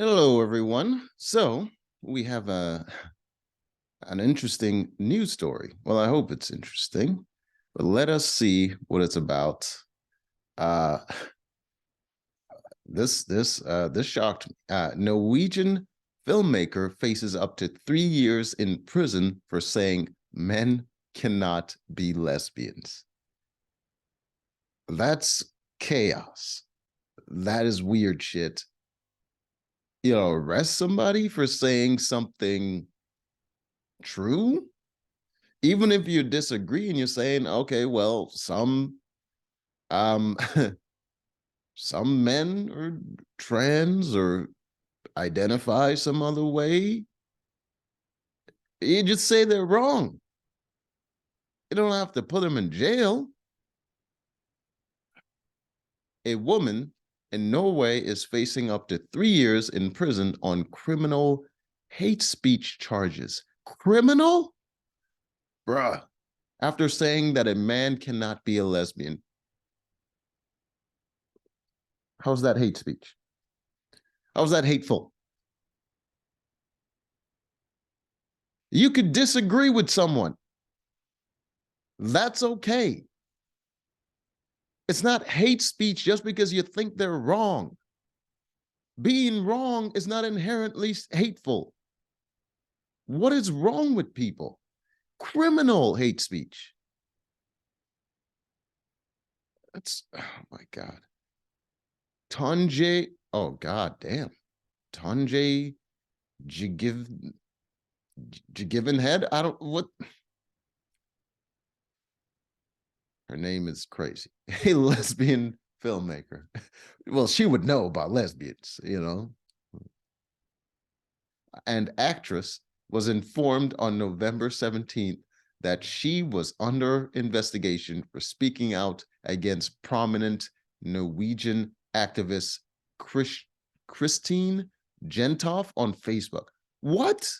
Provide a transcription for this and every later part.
Hello, everyone. So we have an interesting news story. Well, I hope it's interesting, but let us see what it's about. Uh, this shocked me. Norwegian filmmaker faces up to 3 years in prison for saying men cannot be lesbians. That's chaos. That is weird shit. Arrest somebody for saying something true, even if you disagree and you're saying, okay, well, um some men are trans or identify some other way, you just say they're wrong. You don't have to put them in jail. A woman in Norway is facing up to 3 years in prison on criminal hate speech charges. Criminal? Bruh. After saying that a man cannot be a lesbian. How's that hate speech? How's that hateful? You could disagree with someone. That's okay. It's not hate speech just because you think they're wrong. Being wrong is not inherently hateful. What is wrong with people? Criminal hate speech. That's, oh my God. Tonje, oh God damn. Tonje Jigiven head? I don't, what? Her name is crazy. A lesbian filmmaker. Well, she would know about lesbians, And actress was informed on November 17th that she was under investigation for speaking out against prominent Norwegian activist Christine Jentoff on Facebook. What?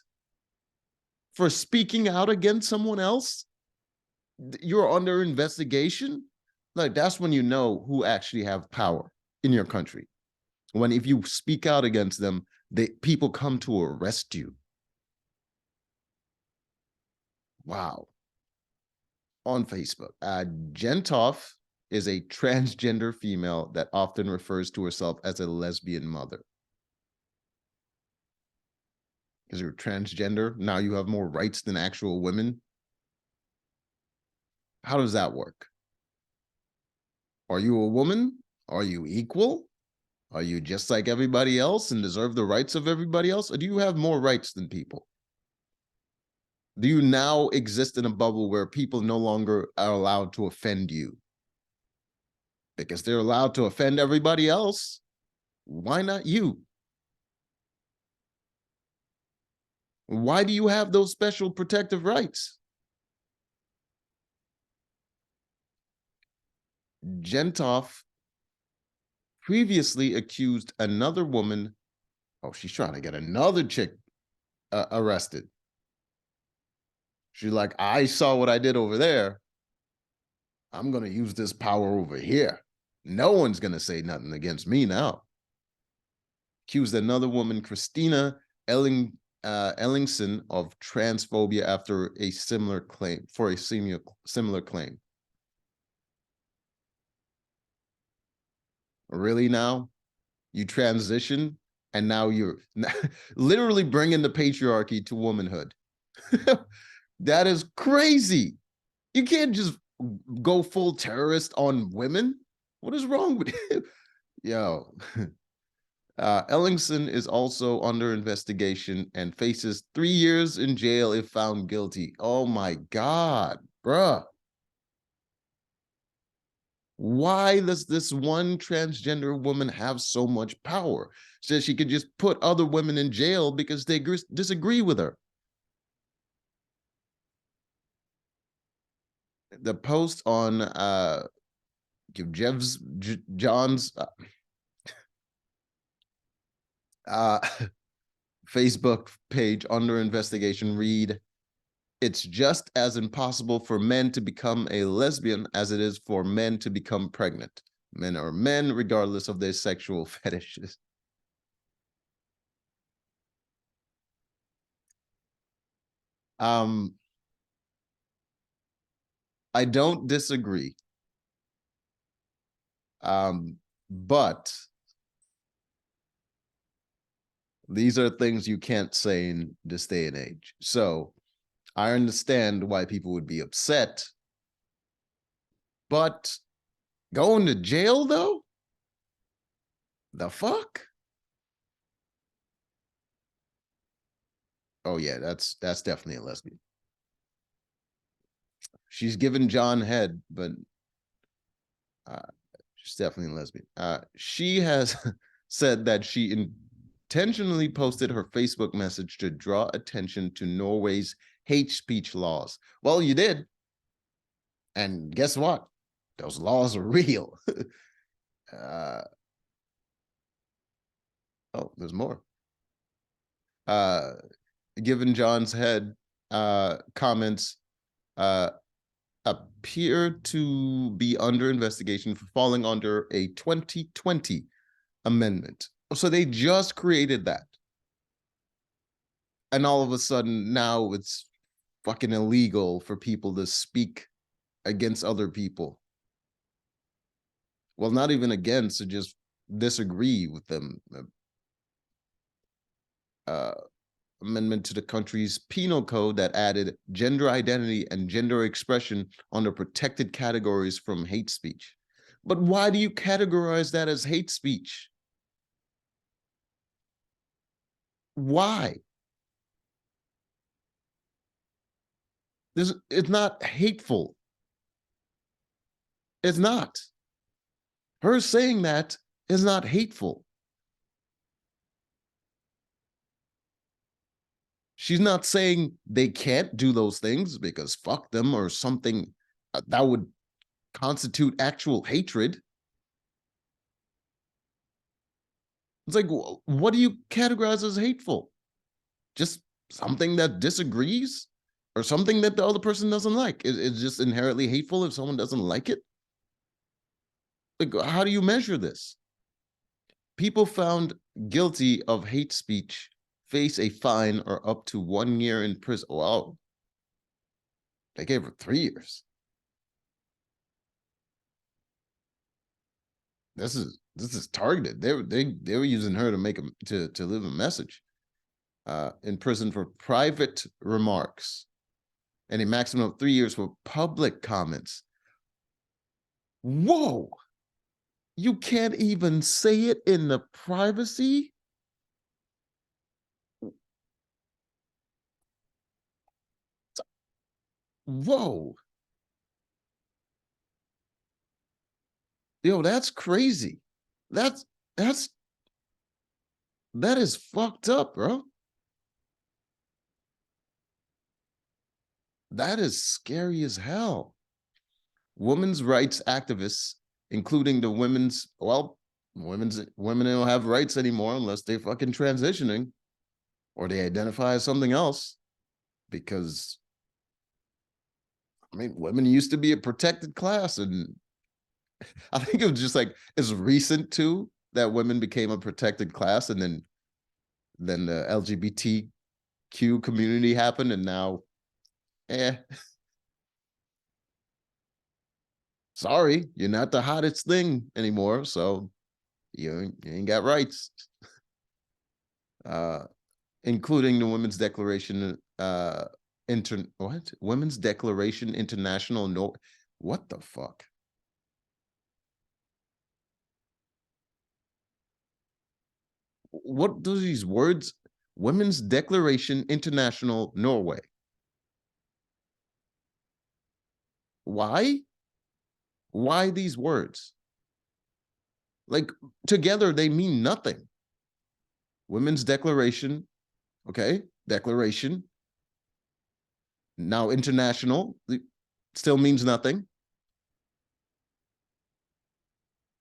For speaking out against someone else? You're under investigation? Like, that's when you know who actually have power in your country. When if you speak out against them, people come to arrest you. Wow. On Facebook. Jentoff is a transgender female that often refers to herself as a lesbian mother. Because you're transgender, now you have more rights than actual women. How does that work? Are you a woman? Are you equal? Are you just like everybody else and deserve the rights of everybody else? Or do you have more rights than people? Do you now exist in a bubble where people no longer are allowed to offend you? Because they're allowed to offend everybody else. Why not you? Why do you have those special protective rights? Jentoff previously accused another woman. Oh, she's trying to get another chick arrested. She's like, I saw what I did over there. I'm going to use this power over here. No one's going to say nothing against me now. Accused another woman, Christina Ellingson, of transphobia after a similar claim, similar claim. Really now? You transition and now you're literally bringing the patriarchy to womanhood. That is crazy. You can't just go full terrorist on women. What is wrong with you? Yo. Ellingson is also under investigation and faces 3 years in jail if found guilty. Oh my God, bruh. Why does this one transgender woman have so much power? Says she could just put other women in jail because they disagree with her. The post on John's Facebook page under investigation read, it's just as impossible for men to become a lesbian as it is for men to become pregnant. Men are men regardless of their sexual fetishes. I don't disagree. But these are things you can't say in this day and age. So I understand why people would be upset, but going to jail though? The fuck? Oh yeah, that's definitely a lesbian. She's given John head, but uh, she's definitely a lesbian. She has said that she intentionally posted her Facebook message to draw attention to Norway's hate speech laws. Well, you did. And guess what? Those laws are real. uh, oh, there's more. Uh, Given John's head comments appear to be under investigation for falling under a 2020 amendment. So they just created that. And all of a sudden now it's fucking illegal for people to speak against other people. Well, not even against, to just disagree with them. Amendment to the country's penal code that added gender identity and gender expression under protected categories from hate speech. But why do you categorize that as hate speech? Why? It's not hateful. It's not. Her saying that is not hateful. She's not saying they can't do those things because fuck them or something that would constitute actual hatred. It's like, what do you categorize as hateful? Just something that disagrees or something that the other person doesn't like? It's just inherently hateful if someone doesn't like it? Like, how do you measure this? People found guilty of hate speech face a fine or up to 1 year in prison. Wow. They gave her 3 years. This is targeted. They were using her to make to live a message. In prison for private remarks, and a maximum of 3 years for public comments. Whoa! You can't even say it in the privacy? Whoa. Yo, that's crazy. That's that is fucked up, bro. That is scary as hell. Women's rights activists, including the women don't have rights anymore unless they fucking transitioning or they identify as something else. Because I mean, women used to be a protected class, and I think it was just like it's recent too that women became a protected class, and then the LGBTQ community happened, and now, sorry, you're not the hottest thing anymore, so you ain't got rights. Including the Women's Declaration, Women's Declaration International. No, what the fuck? What do these words? Women's Declaration International Norway. Why? Why these words? Like, together they mean nothing. Women's Declaration, okay, declaration. Now international still means nothing.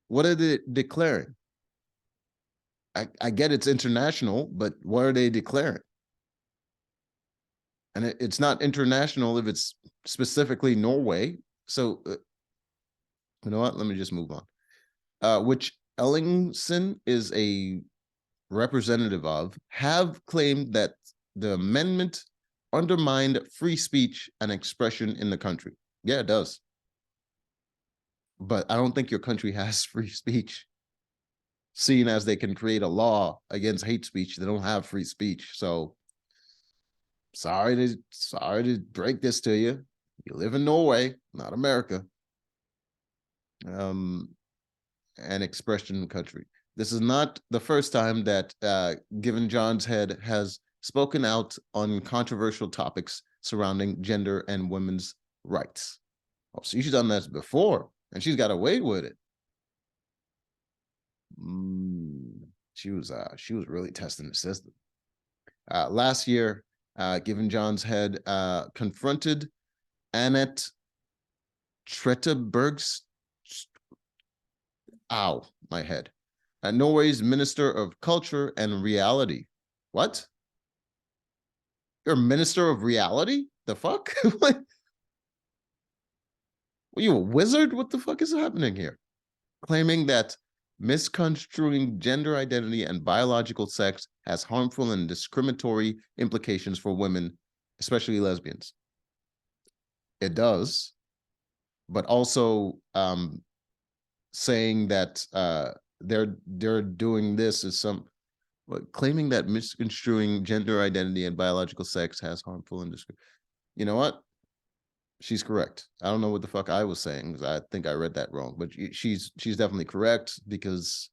What are they declaring? I get it's international, but what are they declaring? And it's not international if it's specifically Norway. So, you know what? Let me just move on. Which Ellingson is a representative of, have claimed that the amendment undermined free speech and expression in the country. Yeah, it does. But I don't think your country has free speech. Seeing as they can create a law against hate speech, they don't have free speech. So sorry to break this to you. You live in Norway, not America. An expression country. This is not the first time that Given John's Head has spoken out on controversial topics surrounding gender and women's rights. Oh, so she's done this before, and she's got away with it. She was really testing the system. Last year, Given John's Head confronted Annette Tretteberg's ow, my head. Norway's Minister of Culture and Reality. What? You're a Minister of Reality? The fuck? What? Are you a wizard? What the fuck is happening here? Claiming that misconstruing gender identity and biological sex has harmful and discriminatory implications for women, especially lesbians. It does, but also saying that they're doing this is claiming that misconstruing gender identity and biological sex has harmful and you know what? She's correct. I don't know what the fuck I was saying. I think I read that wrong, but she's definitely correct, because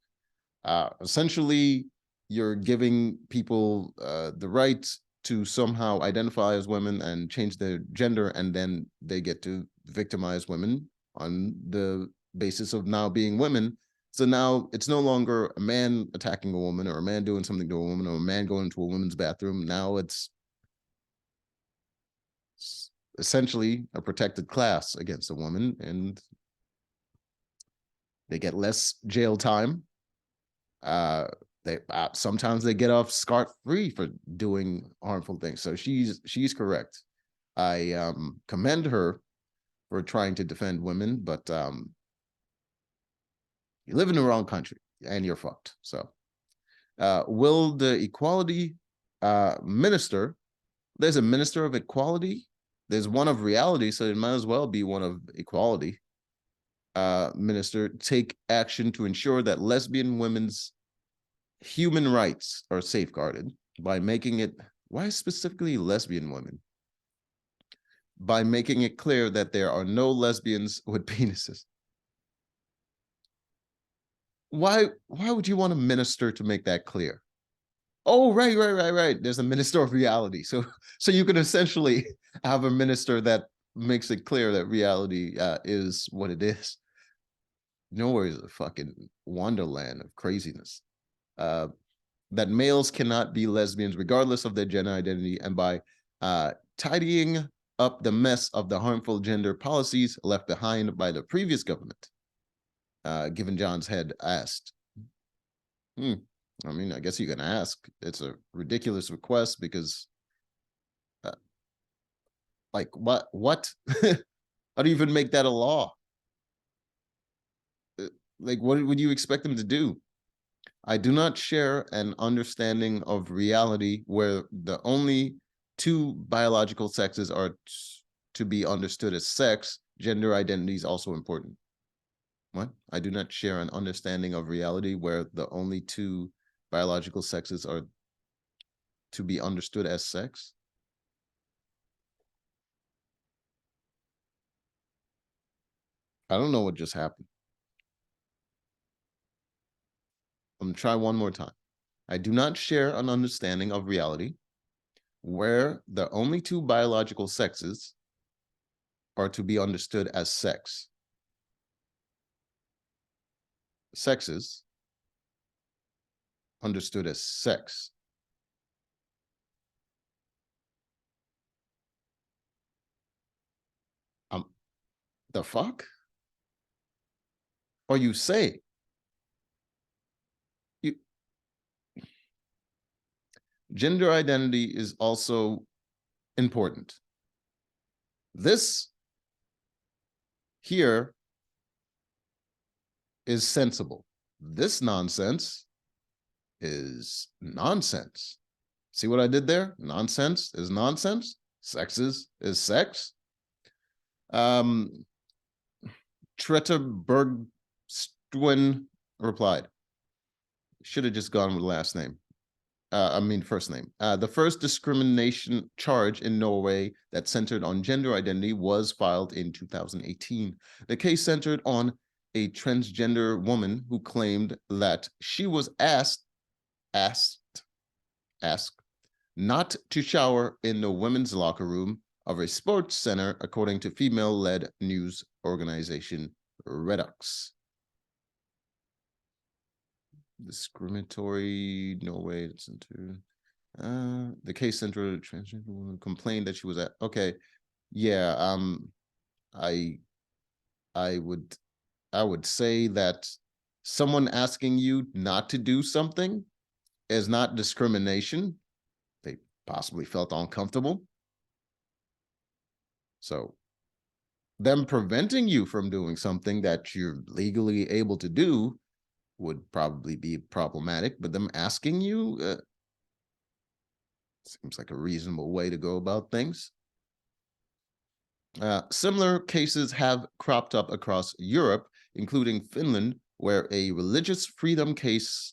essentially you're giving people the right to somehow identify as women and change their gender, and then they get to victimize women on the basis of now being women. So now it's no longer a man attacking a woman, or a man doing something to a woman, or a man going into a woman's bathroom. Now it's essentially a protected class against a woman, and they get less jail time. They sometimes they get off scot-free for doing harmful things. So she's correct. I commend her for trying to defend women, but you live in the wrong country and you're fucked. So will the equality minister, there's a minister of equality, there's one of reality, so it might as well be one of equality, minister, take action to ensure that lesbian women's human rights are safeguarded by making it, why specifically lesbian women? By making it clear that there are no lesbians with penises. Why would you want a minister to make that clear? Oh, right. There's a minister of reality. So you can essentially have a minister that makes it clear that reality is what it is. Nowhere is a fucking wonderland of craziness. That males cannot be lesbians regardless of their gender identity, and by tidying up the mess of the harmful gender policies left behind by the previous government. Given John's Head asked. I mean, I guess you can ask. It's a ridiculous request, because like what? How do you even make that a law? Like, what would you expect them to do? I do not share an understanding of reality where the only two biological sexes are to be understood as sex. Gender identity is also important. What? I do not share an understanding of reality where the only two biological sexes are to be understood as sex. I don't know what just happened. I'm gonna try one more time. I do not share an understanding of reality where the only two biological sexes are to be understood as sex. Sexes understood as sex. The fuck? Or you say gender identity is also important. This here is sensible. This nonsense is nonsense. See what I did there? Nonsense is nonsense. Sexes is sex. Treta Bergstuen replied, should have just gone with last name. First name. The first discrimination charge in Norway that centered on gender identity was filed in 2018. The case centered on a transgender woman who claimed that she was asked not to shower in the women's locker room of a sports center, according to female-led news organization Redux. Discriminatory Norway Center. The case centered transgender woman complained that she was at. Okay, yeah. I would say that someone asking you not to do something is not discrimination. They possibly felt uncomfortable. So them preventing you from doing something that you're legally able to do would probably be problematic, but them asking you seems like a reasonable way to go about things. Similar cases have cropped up across Europe, including Finland, where a religious freedom case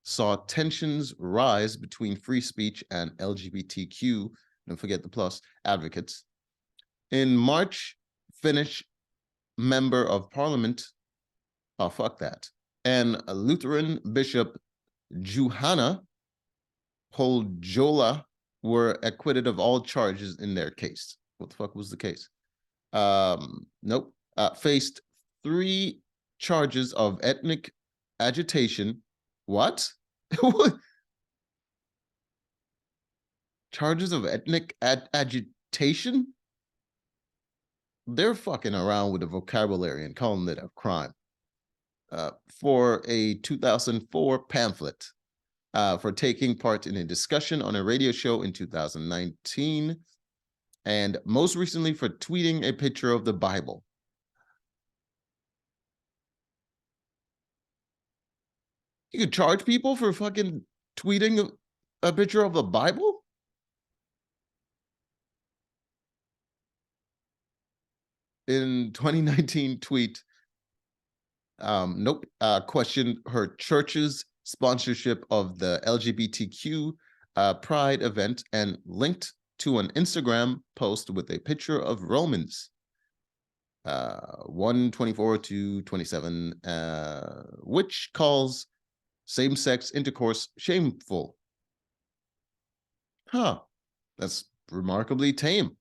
saw tensions rise between free speech and LGBTQ, don't forget the plus, advocates. In March, Finnish member of parliament, oh, fuck that, and Lutheran Bishop Juhana Holjola were acquitted of all charges in their case. What the fuck was the case? Nope. Faced 3 charges of ethnic agitation. What? Charges of ethnic agitation? They're fucking around with the vocabulary and calling it a crime. For a 2004 pamphlet for taking part in a discussion on a radio show in 2019, and most recently for tweeting a picture of the Bible. You could charge people for fucking tweeting a picture of the Bible? In 2019 tweet, questioned her church's sponsorship of the LGBTQ pride event and linked to an Instagram post with a picture of Romans 1:24-27, which calls same-sex intercourse shameful. Huh. That's remarkably tame.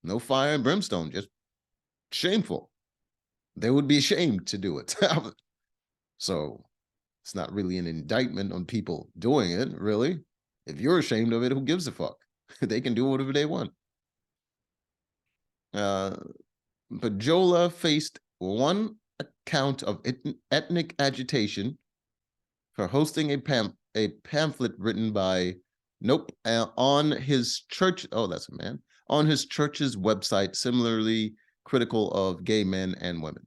No fire and brimstone, just shameful. They would be ashamed to do it. So it's not really an indictment on people doing it, really. If you're ashamed of it, who gives a fuck? They can do whatever they want. But Jola faced 1 count of ethnic agitation for hosting a pamphlet written by on his church. Oh, that's a man. On his church's website, similarly critical of gay men and women.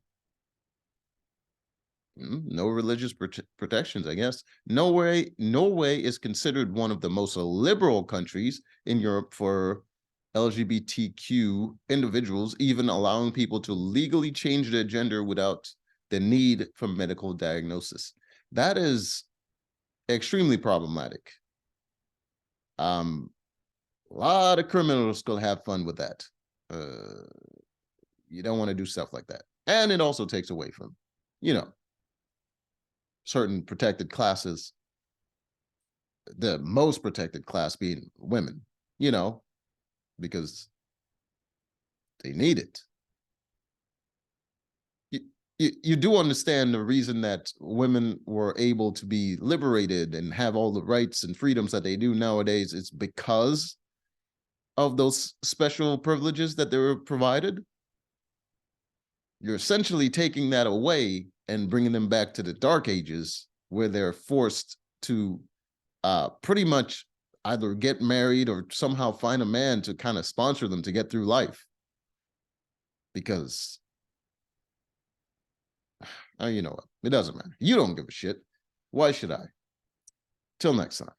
No religious protections, I guess. Norway is considered one of the most liberal countries in Europe for LGBTQ individuals, even allowing people to legally change their gender without the need for medical diagnosis. That is extremely problematic. A lot of criminals could have fun with that. You don't want to do stuff like that. And it also takes away from, certain protected classes, the most protected class being women, because they need it. You do understand the reason that women were able to be liberated and have all the rights and freedoms that they do nowadays. It's because of those special privileges that they were provided. You're essentially taking that away and bringing them back to the dark ages where they're forced to pretty much either get married or somehow find a man to kind of sponsor them to get through life. Because you know what? It doesn't matter. You don't give a shit. Why should I? Till next time.